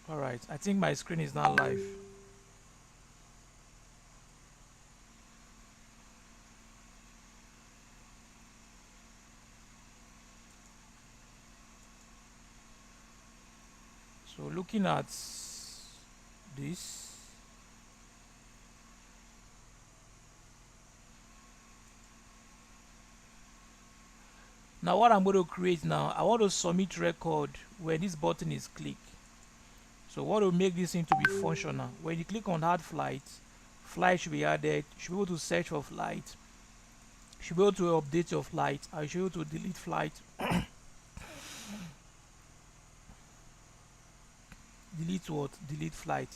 All right, I think my screen is not live. So looking at this, now what I'm going to create now, I want to submit record when this button is clicked. So what will make this thing to be functional? When you click on add flight, flight should be added. You should be able to search for flight. You should be able to update your flight. I should be able to delete flight. Delete what? Delete flight.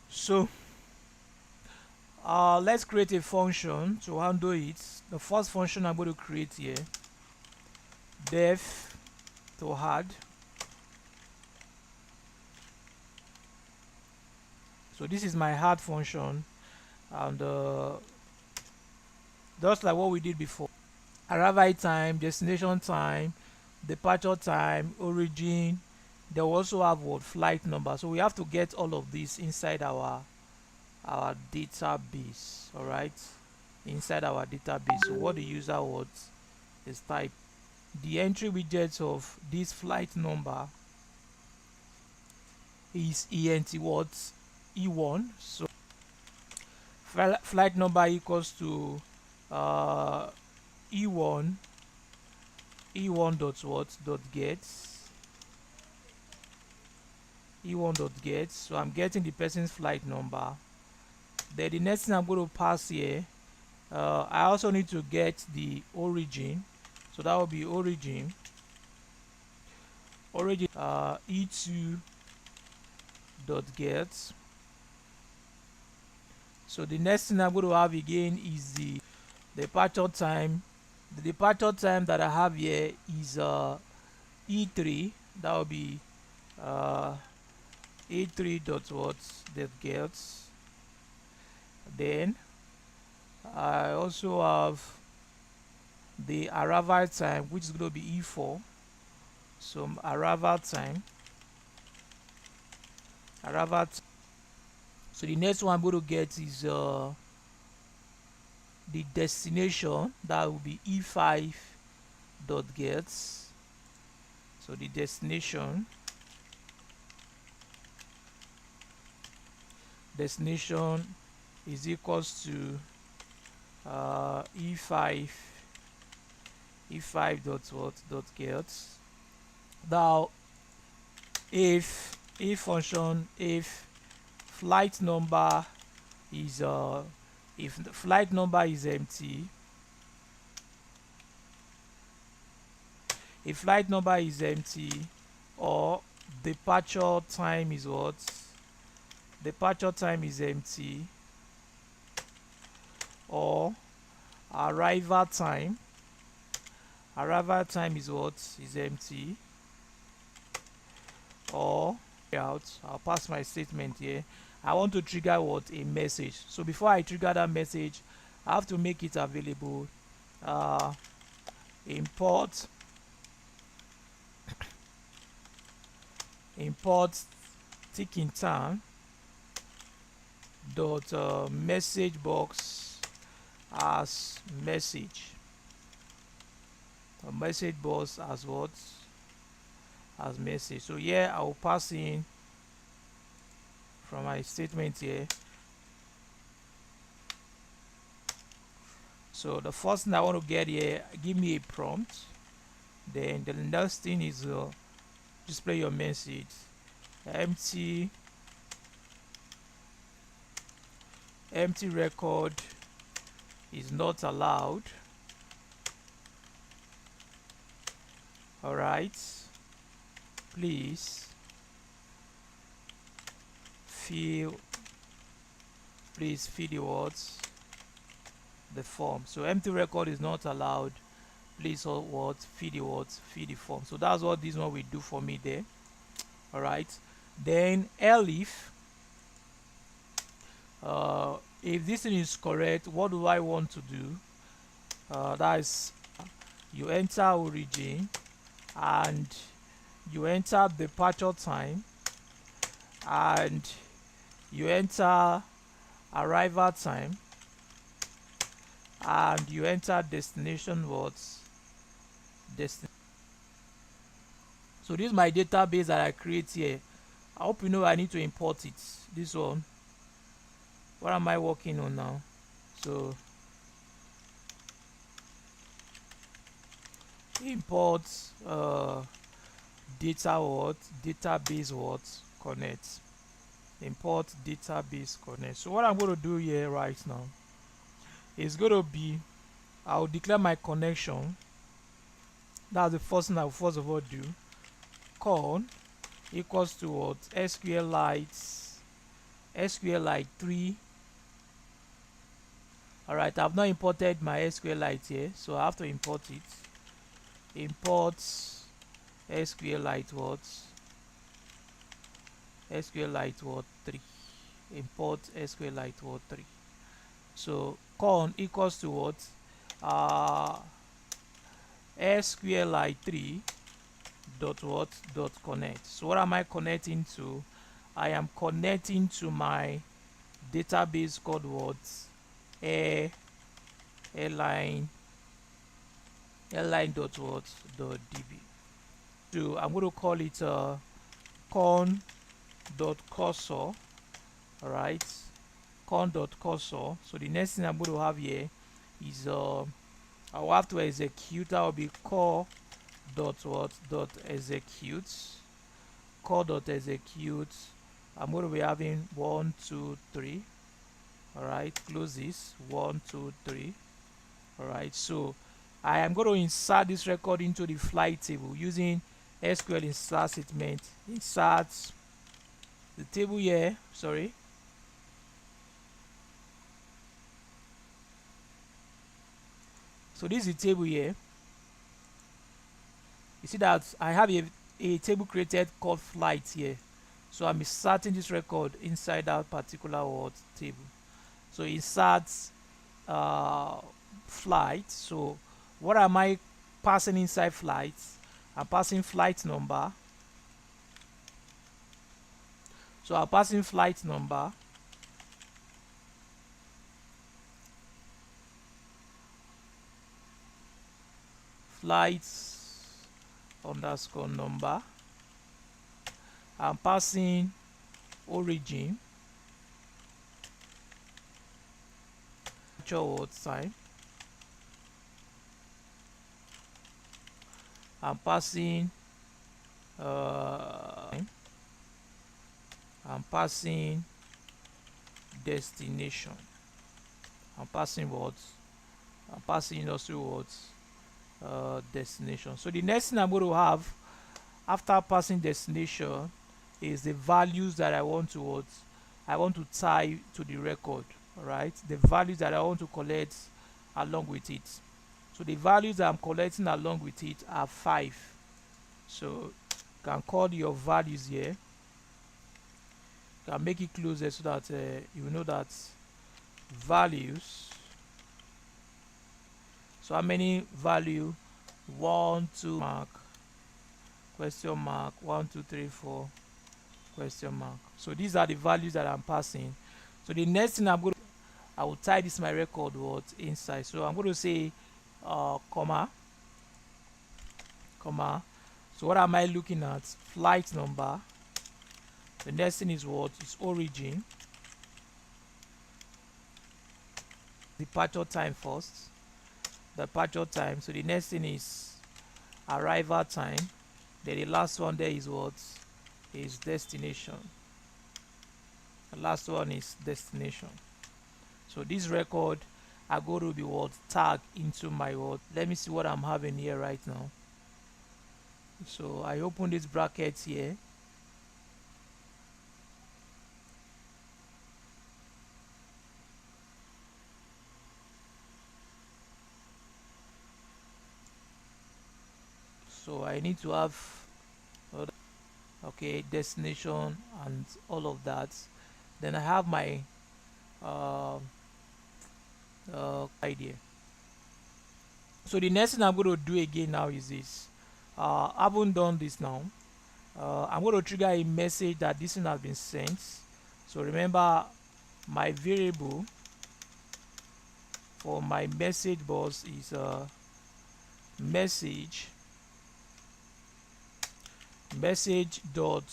So let's create a function to handle it. The first function I'm going to create here, def to add. So this is my add function, and just like what we did before, arrival time, destination time, departure time, origin. They will also have what, flight number. So we have to get all of this inside our database. All right, inside our database. So what the user wants is type the entry widget of this flight number is ent what, e1. So flight number equals to uh, e1 e1 dot what dot get e1 dot get. So I'm getting the person's flight number. Then the next thing I'm going to pass here, I also need to get the origin. So that will be origin e2 dot get. So the next thing I'm going to have again is the departure time. The departure time that I have here is e3. That will be e3 dot what that gets. Then I also have the arrival time, which is going to be e4. So arrival time. So the next one I'm going to get is the destination. That will be e5 dot gets. So the destination is equals to e5 dot what dot gets. Now if function, if flight number is if the flight number is empty, if flight number is empty, or departure time is what, departure time is empty, or arrival time is what, is empty, or out, I'll pass my statement here. I want to trigger what, a message. So before I trigger that message, I have to make it available. Import ticking time dot message box as message. A message box as what, as message. So here I will pass in from my statement here. So the first thing I want to get here, give me a prompt. Then the next thing is display your message. Empty record is not allowed. All right, please fill the words, the form. So empty record is not allowed. please what feed the form. So that's what this one will do for me there. All right, then elif, if this thing is correct, what do I want to do? That is, you enter origin and you enter departure time and you enter arrival time and you enter destination words. So this is my database that I create here. I hope you know I need to import it. This one, what am I working on now? So import data what database what connect, import database connect. So what I'm going to do here right now is going to be, I'll declare my connection. That's the first thing I'll first of all do. Con equals to what? SQLite 3. Alright, I've not imported my SQLite here, so I have to import it. Import SQLite what? SQLite what 3. Import SQLite what 3. So con equals to what? SQLite 3 dot what dot connect. So what am I connecting to? I am connecting to my database called what? Airline dot what dot db. So I'm going to call it con dot cursor. All right, con dot cursor. So the next thing I'm going to have here is I will have to execute. That will be core dot what dot execute. Core dot execute. I'm going to be having 1 2 3. All right, close this. 1 2 3. All right, so I am going to insert this record into the flight table using SQL insert statement. Insert the table here. Sorry. So this is the table here. You see that I have a table created called flight here. So I'm inserting this record inside that particular word table. So insert flight. So what am I passing inside flight? I'm passing flight number. So I'm passing flight number. Flights underscore number. I'm passing origin, actual time. I'm passing I'm passing destination. I'm passing words. I'm passing industry words. Destination. So the next thing I'm going to have after passing destination is the values that I want to tie to the record. All right, the values that I want to collect along with it. So the values that I'm collecting along with it are 5. So you can call your values here. You can make it closer so that you know that values. So how many value? 1 2 mark question mark 1 2 3 4 question mark. So these are the values that I'm passing. So the next thing I will tie this my record word inside. So I'm going to say comma. So what am I looking at? Flight number. The next thing is what? Is origin. Departure time first. Departure time. So the next thing is arrival time. Then the last one there is what? Is destination. The last one is destination. So this record I go to be what? Tag into my word. Let me see what I'm having here right now. So I open this bracket here. So I need to have okay, destination and all of that. Then I have my uh, idea. So the next thing I'm going to do again now is this. I haven't done this now. I'm going to trigger a message that this thing has been sent. So remember, my variable for my message bus is message dot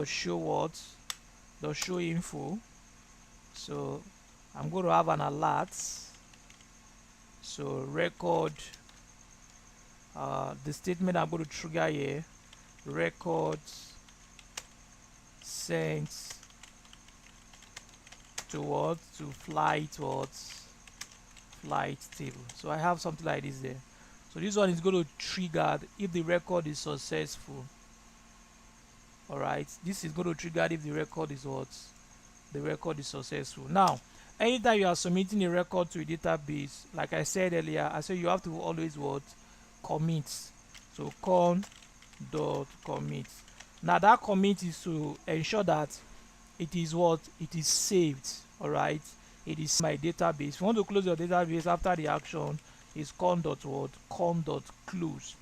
show what dot show info. So I'm going to have an alert. So record the statement I'm going to trigger here, record sent to flight table. So I have something like this there. So this one is going to trigger if the record is successful. All right, this is going to trigger if the record is successful. Now anytime you are submitting a record to a database, like I said earlier, I said you have to always commit. So con dot commit. Now that commit is to ensure that it is saved. All right, it is my database. If you want to close your database after the action, is con dot close.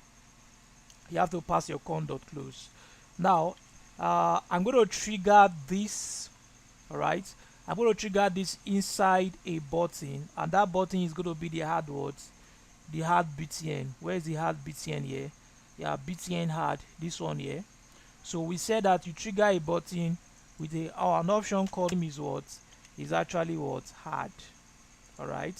You have to pass your con dot close. Now I'm going to trigger this. All right, I'm going to trigger this inside a button, and that button is going to be the hard btn. Where is the hard btn here? Yeah, btn hard, this one here. So we said that you trigger a button with an option called is actually hard. All right,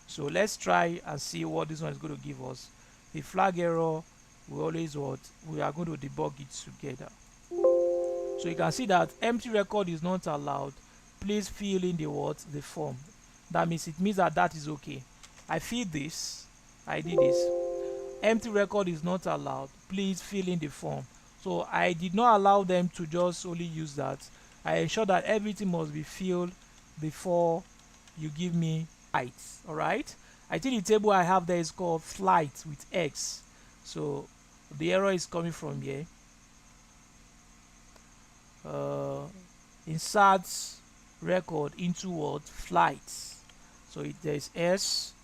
so let's try and see what this one is going to give us. The flag error, we always we are going to debug it together. So you can see that empty record is not allowed. Please fill in the form. That means that is okay. I did this. Empty record is not allowed. Please fill in the form. So I did not allow them to just only use that. I ensure that everything must be filled before you give me flights. All right. I think the table I have there is called flight with X. So the error is coming from here. Insert record into flights. So there is S.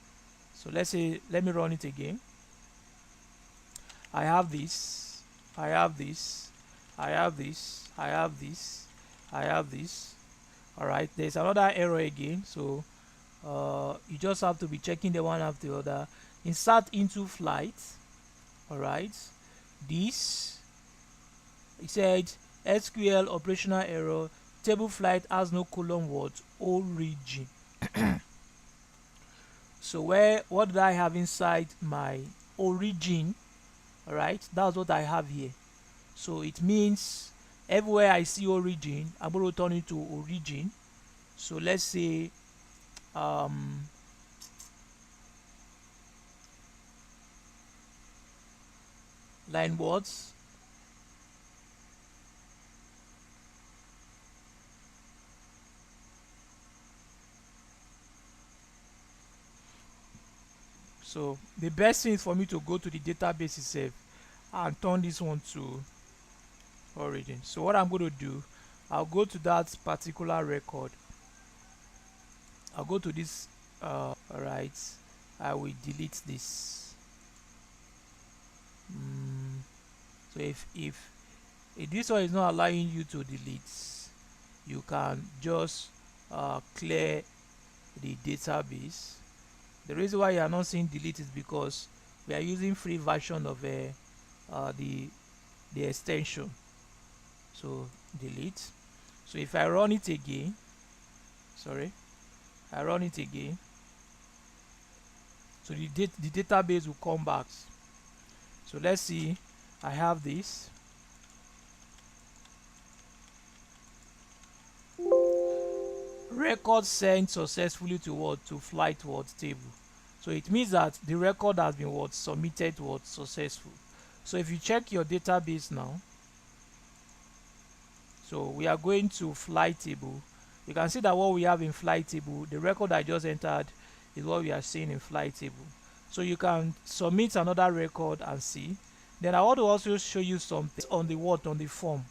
So let me run it again. I have this. All right, there's another error again. So you just have to be checking the one after the other. Insert into flight. All right, this, it said SQL operational error, table flight has no column origin. So what did I have inside my origin? All right, that's what I have here. So it means everywhere I see origin, I'm going to turn it to origin. So let's say line words. So the best thing is for me to go to the database itself and turn this one to origin. So what I'm going to do, I'll go to that particular record. I'll go to this. All right, I will delete this. So if this one is not allowing you to delete, you can just clear the database. The reason why you are not seeing delete is because we are using free version of the extension. So delete. So if I run it again, I run it again, so the database will come back. So let's see, I have this. Record sent successfully to flight table. So it means that the record has been submitted successful. So if you check your database now, so we are going to flight table. You can see that what we have in flight table, the record I just entered, is what we are seeing in flight table. So you can submit another record and see. Then I want to also show you something on the on the form.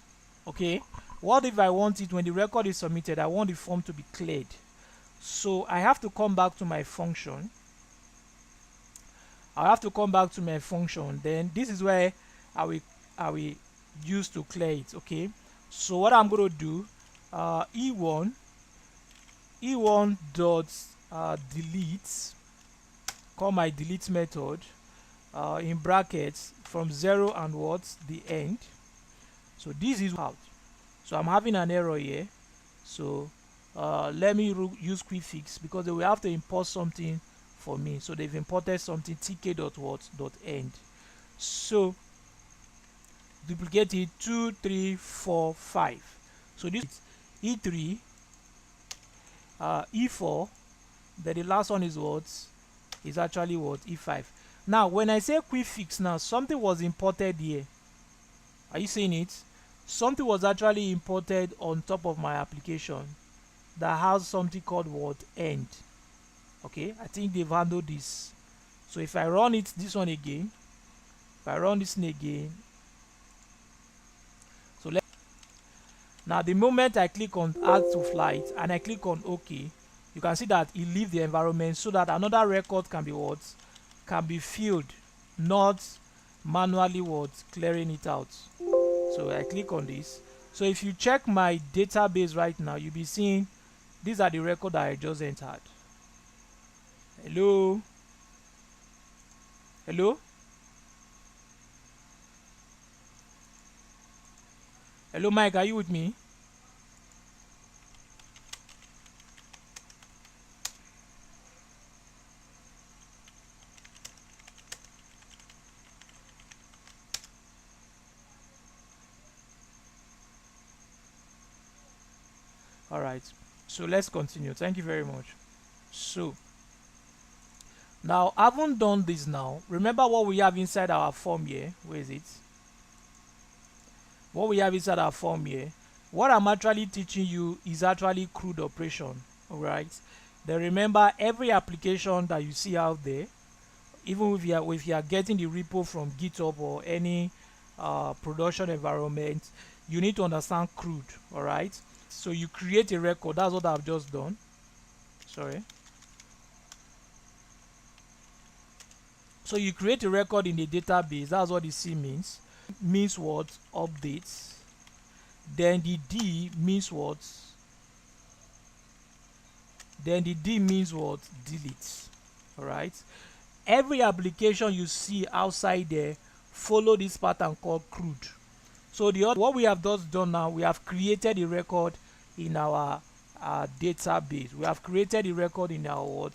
Okay, what if I want it when the record is submitted, I want the form to be cleared. So I have to come back to my function. I have to come back to my function. Then this is where I will use to clear it. Okay, so what I'm going to do, e1 dot delete, call my delete method, in brackets from 0 and what the end. So this is out. So I'm having an error here. So let me use quick fix because they will have to import something for me. So they've imported something tk dot what dot end. So duplicate it 2 3 4 5. So this is e3, e4, then the last one is what is actually what e5. Now when I say quick fix, now something was imported here. Are you seeing it? Something was actually imported on top of my application that has something called what end. Okay, I think they've handled this. So if I run it, this one again, if I run this one again, so now the moment I click on add to flight and I click on OK, you can see that it leaves the environment so that another record can be what can be filled, not manually what clearing it out. So I click on this. So if you check my database right now, you'll be seeing these are the record that I just entered. Hello? Hello? Hello, Mike, are you with me? All right. So let's continue. Thank you very much. So now, having done this now, remember what we have inside our form here. Where is it? What we have inside our form here. What I'm actually teaching you is actually CRUD operation. All right. Then remember, every application that you see out there, even if you are getting the repo from GitHub or any production environment, you need to understand CRUD. All right. So you create a record. That's what I've just done. Sorry. So you create a record in the database. That's what the C means. Means what? Updates. Then the D means what? Then the D means what? Delete. All right. Every application you see outside there follow this pattern called CRUD. So what we have just done now, we have created a record in our database. We have created a record in our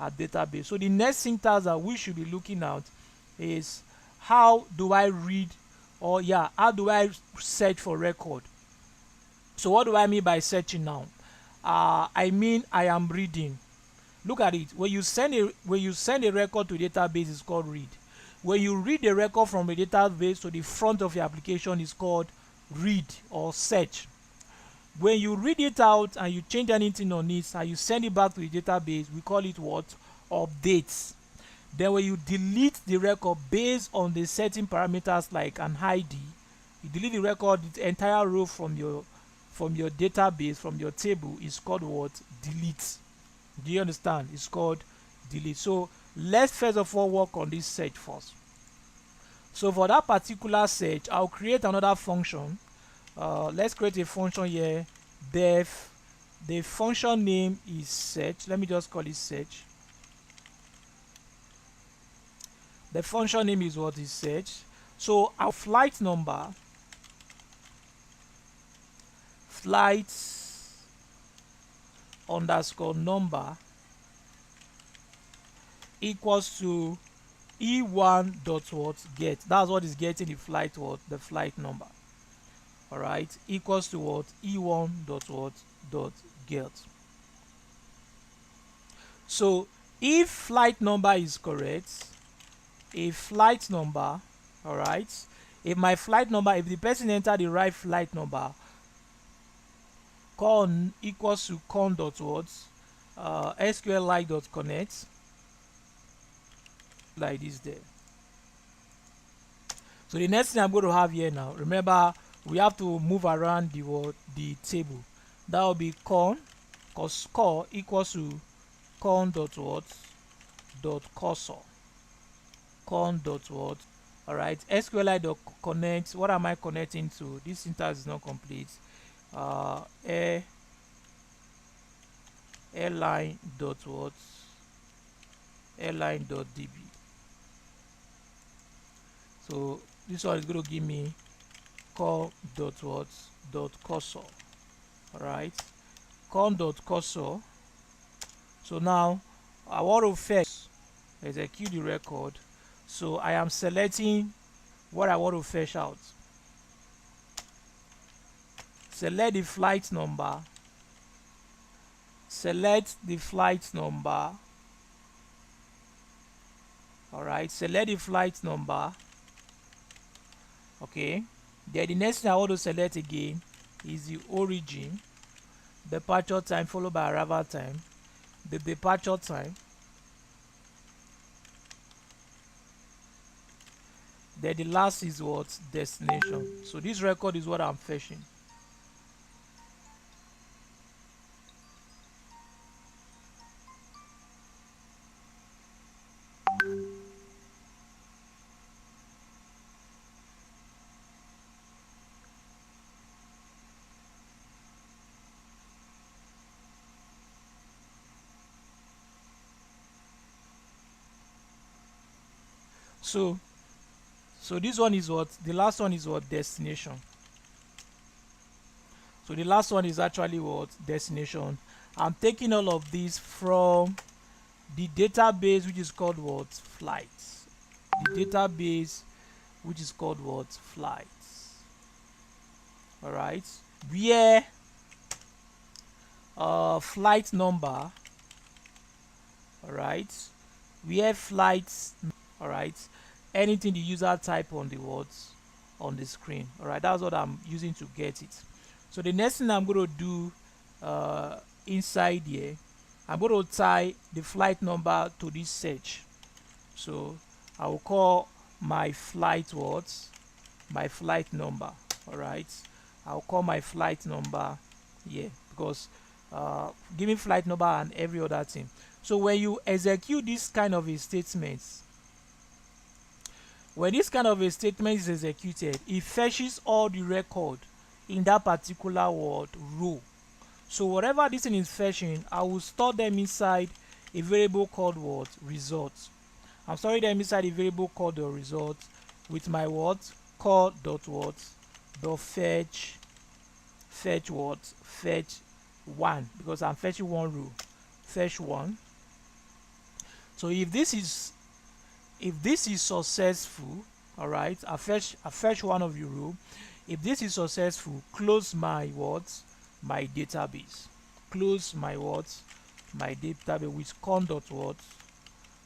database. So the next syntax that we should be looking at is how do I read, or how do I search for record? So what do I mean by searching now? I mean I am reading. Look at it. When you send a record to a database, it's called read. When you read a record from a database to the front of your application, is called read or search. When you read it out and you change anything on it and you send it back to the database, we call it what? Updates. Then when you delete the record based on the certain parameters like an ID, you delete the record, the entire row from your database, from your table, is called what? Delete. Do you understand? It's called delete. So let's first of all work on this search first. So for that particular search, I'll create another function. Let's create a function here, def. The function name is search. Let me just call it search. The function name is what is search. So our flight number, flight underscore number equals to e1 dot what get. That's what is getting the flight number. All right, equals to what? E1 dot what dot get. So if flight number is correct, a flight number, all right, if my flight number, if the person entered the right flight number, con equals to con dot what SQLite dot connect. like this there. So the next thing I'm going to have here now, remember we have to move around the word, the table. That will be con, cos core equals to con dot what dot cursor, con dot what. All right, SQLite dot connect. What am I connecting to? This syntax is not complete. Air airline dot what, airline dot db. So this one is going to give me con dot what dot cursor. All right, con dot cursor. So now I want to fetch, execute the record. So I am selecting what I want to fetch out. Select the flight number, select the flight number. All right, select the flight number. Okay, then the next thing I want to select again is the origin, departure time followed by arrival time, the departure time, then the last is what, destination. So this record is what I'm fetching. So this one is what, the last one is what, destination. So the last one is actually what, destination. I'm taking all of these from the database which is called what, flights. The database which is called what, flights. All right, where flight number, all right, where flights, all right, anything the user type on the words on the screen. All right, that's what I'm using to get it. So the next thing I'm going to do inside here, I'm going to tie the flight number to this search. So I will call my flight words, my flight number. All right, I'll call my flight number here because giving flight number and every other thing. So when you execute this kind of a statement, when this kind of a statement is executed, it fetches all the record in that particular word row. So whatever this thing is fetching, I will store them inside a variable called what, results. I'm storing them inside a variable called the result with my what, call dot what dot fetch what, fetch one, because I'm fetching one row, fetch one. So if this is successful, all right, I fetch one of your row. If this is successful, close my what, my database, close my what, my database with con dot what,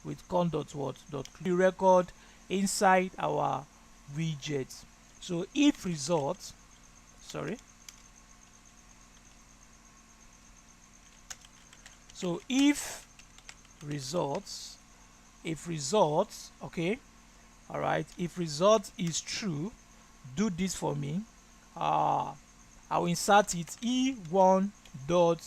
with con dot what dot the record inside our widget. So if results, sorry, so if results, okay, all right, if result is true, do this for me. I will insert it e1 dot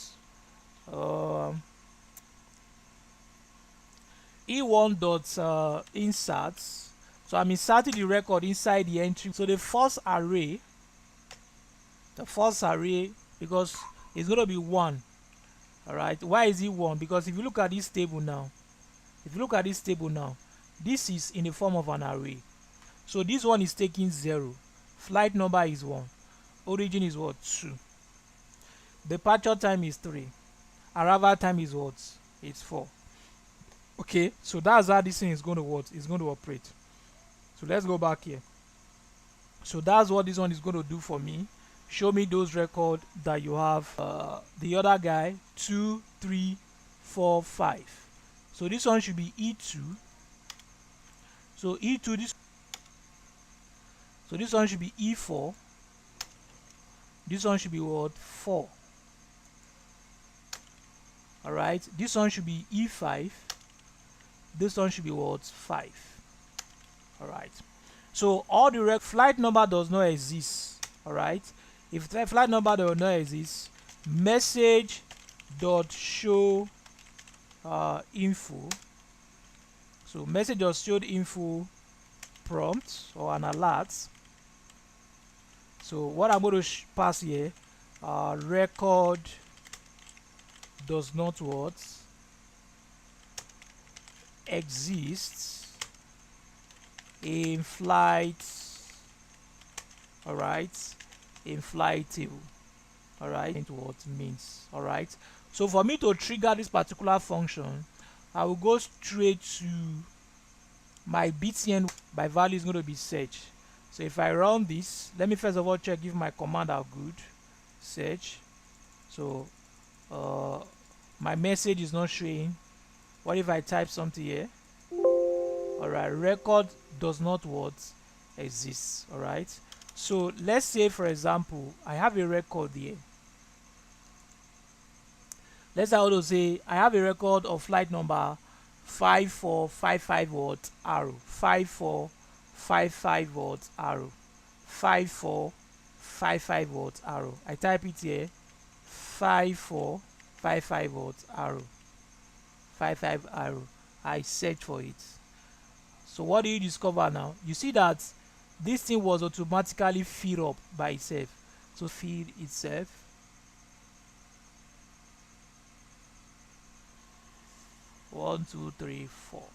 e1 dot inserts. So I'm inserting the record inside the entry. So the first array, because it's going to be 1. All right, why is it 1? Because if you look at this table now, this is in the form of an array. So this one is taking 0, flight number is 1, origin is what, 2, departure time is 3, arrival time is what, it's 4. Okay, so that's how this thing is going to what, is going to operate. So let's go back here. So that's what this one is going to do for me. Show me those records that you have. The other guy, 2, 3, 4, 5. So this one should be E2. So E2, this one should be E4. This one should be what, 4. All right, this one should be E5. this one should be what? 5. All right. So all the flight number does not exist. All right. If the flight number does not exist, message dot show info. So message dot show info prompt or an alert. So what I'm going to pass here, record does not what exists in flight. All right, in flight table. All right, into what means. All right, so for me to trigger this particular function, I will go straight to my btn. My value is going to be search. So if I run this, let me first of all check if my command are good. Search. So my message is not showing. What if I type something here? All right, record does not what exist. All right, so let's say for example I have a record here. Let's also say I have a record of flight number 5455 what arrow 5455 what arrow 5455 what arrow. I type it here, 5455 what arrow 55 arrow. I search for it. So what do you discover now? You see that this thing was automatically filled up by itself. So feed itself. One, two, three, four.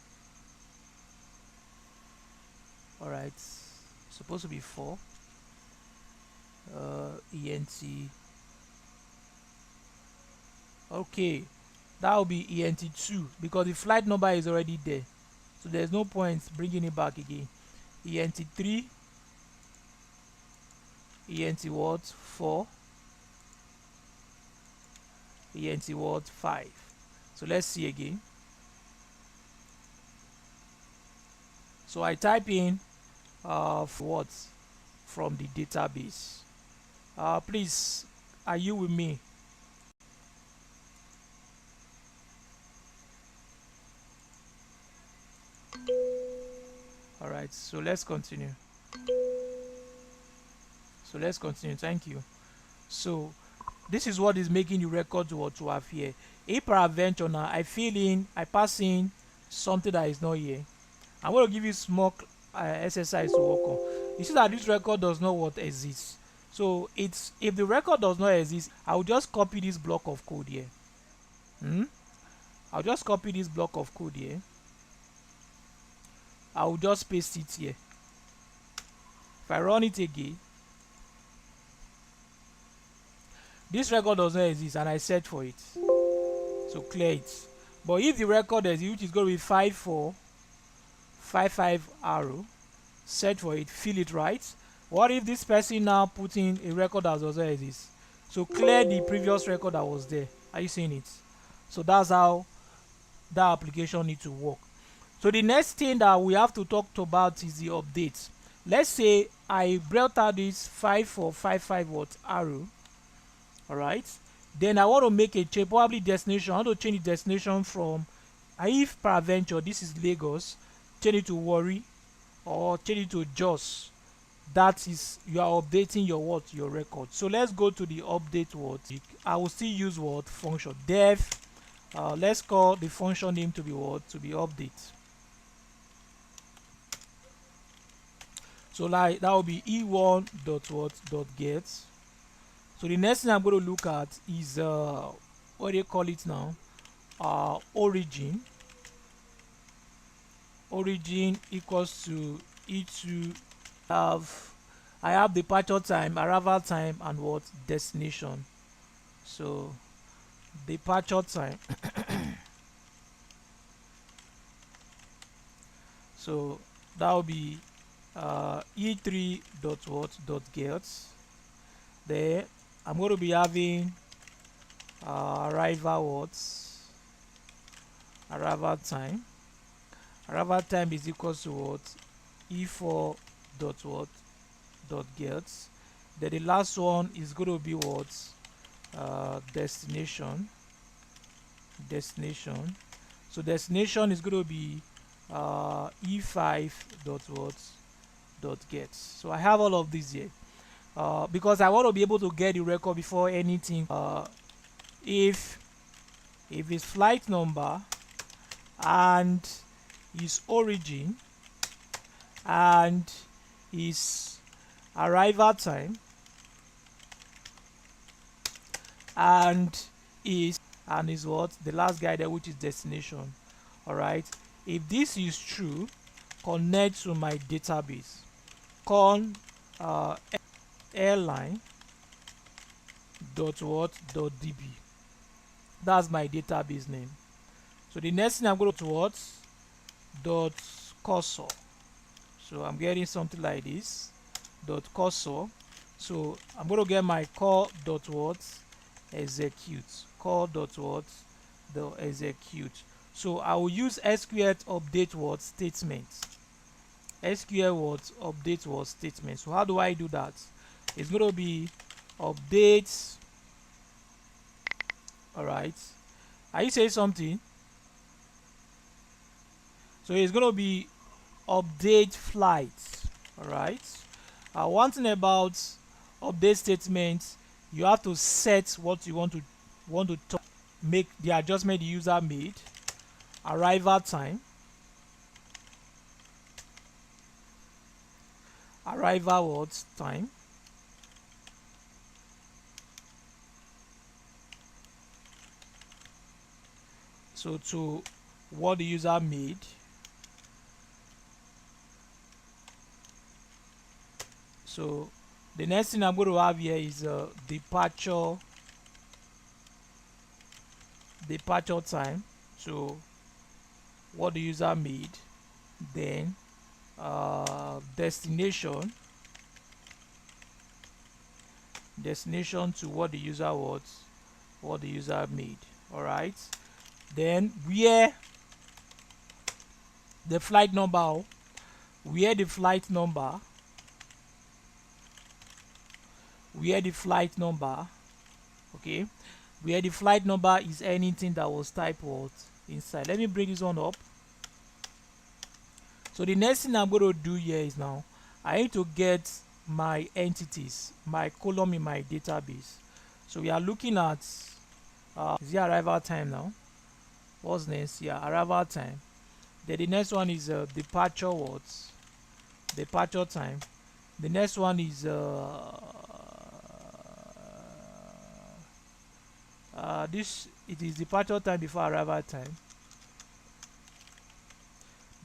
All right, supposed to be 4. ENT. Okay, that will be ENT2 because the flight number is already there. So there's no point bringing it back again. ENT3, ENT what 4, ENT what 5. So let's see again. So I type in what from the database. Please, are you with me? All right, so let's continue. Thank you. So this is what is making the record to have here. If peradventure now I fill in, I pass in something that is not here, I'm going to give you small exercise to work on. You see that this record does not what exist. So it's, if the record does not exist, I will just copy this block of code here. I'll just copy this block of code here. I will just paste it here. If I run it again, this record does not exist and I search for it. So clear it. But if the record exists, which is going to be 5455 arrow, search for it, fill it right. What if this person now put in a record that does not exist? So clear the previous record that was there. Are you seeing it? So that's how that application needs to work. So the next thing that we have to talk about is the update. Let's say I brought out this 5455 what arrow. All right, then I want to make a change, probably destination. I want to change the destination from, if peradventure this is Lagos, change it to Warri or change it to Jos. That is, you are updating your your record. So let's go to the update word. I will still use what function def. Let's call the function name to be what, to be update. So like that will be e1 dot what dot get. So the next thing I'm going to look at is what do you call it now? Origin. Origin equals to e2. I have departure time, arrival time, and what destination. So departure time. So that will be e3 dot what dot get. There I'm going to be having arrival time. Arrival time is equals to what, e4 dot what dot get. Then the last one is going to be what, destination. So destination is going to be e5 dot what dot get. So I have all of these here because I want to be able to get the record before anything. If it's flight number and its origin and its arrival time and is what the last guy there, which is destination. All right, if this is true, connect to my database con airline dot what dot db. That's my database name. So the next thing I'm going to what dot cursor. So I'm getting something like this dot cursor. So I'm going to get my call dot what execute, call dot what the execute. So I will use SQL update what statement, SQL what update what statement. So how do I do that? It's going to be update. All right, are you saying something? So it's going to be update flight. All right, one thing about update statements, you have to set what you want to make the adjustment the user made. Arrival time, arrival what time, so to what the user made. So the next thing I'm going to have here is departure time, so what the user made. Then destination to what the user made. All right, then where the flight number where the flight number okay, where the flight number is anything that was typed what inside. Let me bring this one up. So the next thing I'm going to do here is now I need to get my entities, my column in my database. So we are looking at is the arrival time now. What's next? Yeah, arrival time. Then the next one is departure time. The next one is it is departure time before arrival time.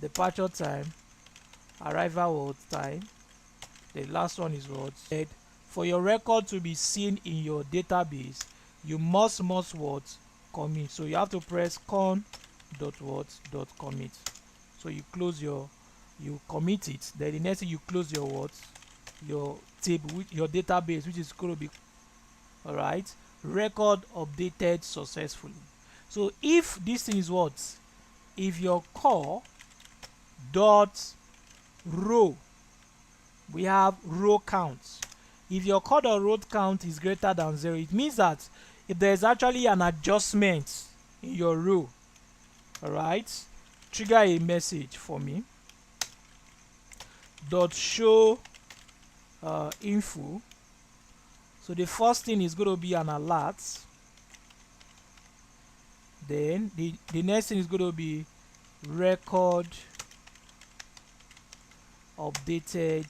Departure time, arrival time. The last one is what? For your record to be seen in your database, you must what commit. So you have to press con dot what dot commit. So you commit it. Then the next thing you close your table, your database, which is going to be all right. Record updated successfully. So if this thing is what, if your core dot row, we have row count. If your core dot row count is greater than 0, it means that if there is actually an adjustment in your row, all right, trigger a message for me. Dot show info. So the first thing is going to be an alert. Then the next thing is going to be record updated